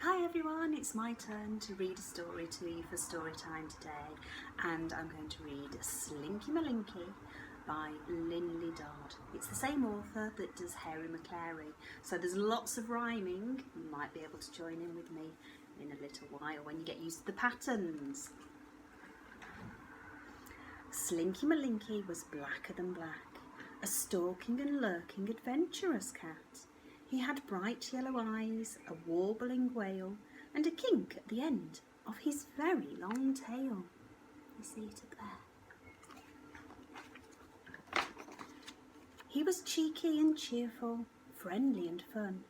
Hi everyone, it's my turn to read a story to you for Storytime today, and I'm going to read Slinky Malinki by Lynley Dodd. It's the same author that does Harry McClary, so there's lots of rhyming. You might be able to join in with me in a little while when you get used to the patterns. Slinky Malinki was blacker than black, a stalking and lurking adventurous cat. He had bright yellow eyes, a warbling wail, and a kink at the end of his very long tail. You see it up there. He was cheeky and cheerful, friendly and fun.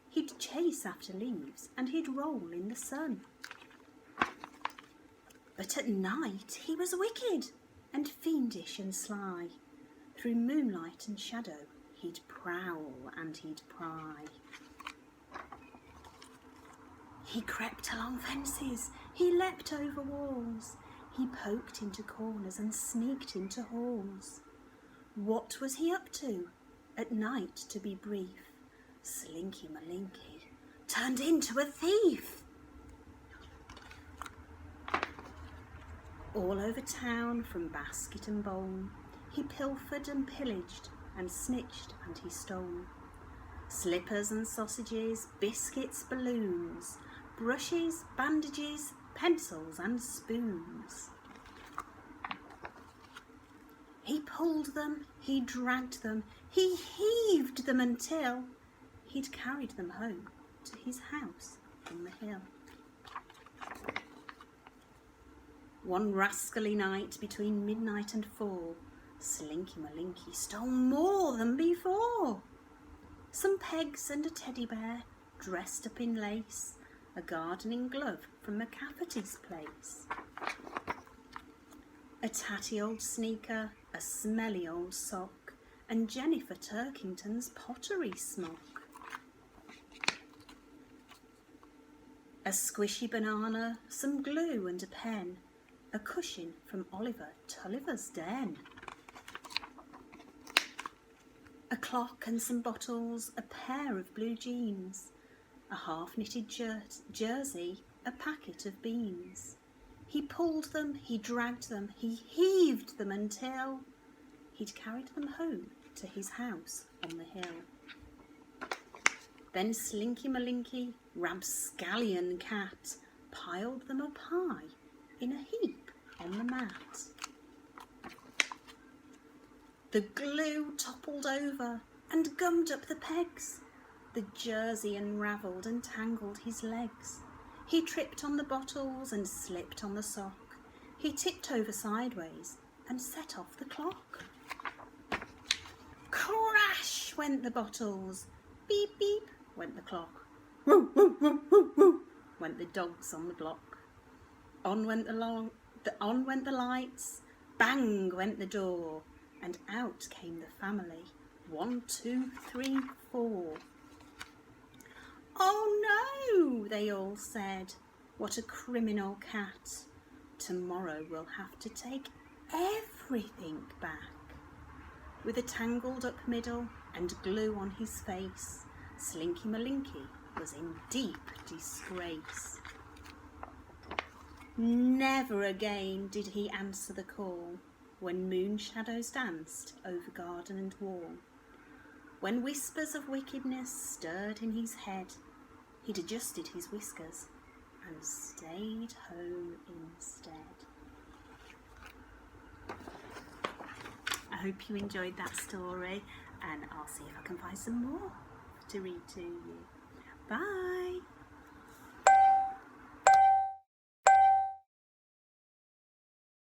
He'd chase after leaves and he'd roll in the sun. But at night he was wicked and fiendish and sly. Through moonlight and shadow he'd prowl and he'd pry. He crept along fences, he leapt over walls, he poked into corners and sneaked into halls. What was he up to? At night, to be brief, Slinky Malinki turned into a thief. All over town, from basket and bowl, he pilfered and pillaged and snitched and he stole. Slippers and sausages, biscuits, balloons, brushes, bandages, pencils and spoons. He pulled them, he dragged them, he heaved them until he'd carried them home to his house on the hill. One rascally night between midnight and 4, Slinky Malinki stole more than before. Some pegs and a teddy bear dressed up in lace, a gardening glove from McCafferty's place, a tatty old sneaker, a smelly old sock, and Jennifer Turkington's pottery smock. A squishy banana, some glue and a pen, a cushion from Oliver Tulliver's den. A clock and some bottles, a pair of blue jeans, a half-knitted jersey, a packet of beans. He pulled them, he dragged them, he heaved them until he'd carried them home to his house on the hill. Then Slinky Malinki, rapscallion cat, piled them up high in a heap on the mat. The glue toppled over and gummed up the pegs. The jersey unravelled and tangled his legs. He tripped on the bottles and slipped on the sock. He tipped over sideways and set off the clock. Crash went the bottles. Beep, beep went the clock. Woo, woo, woo, woo, woo went the dogs on the block. On went the lights. Bang went the door. And out came the family. 1, 2, 3, 4. Oh no, they all said. What a criminal cat. Tomorrow we'll have to take everything back. With a tangled up middle and glue on his face, Slinky Malinki was in deep disgrace. Never again did he answer the call when moon shadows danced over garden and wall. When whispers of wickedness stirred in his head, he'd adjusted his whiskers and stayed home instead. I hope you enjoyed that story, and I'll see if I can find some more to read to you. Bye!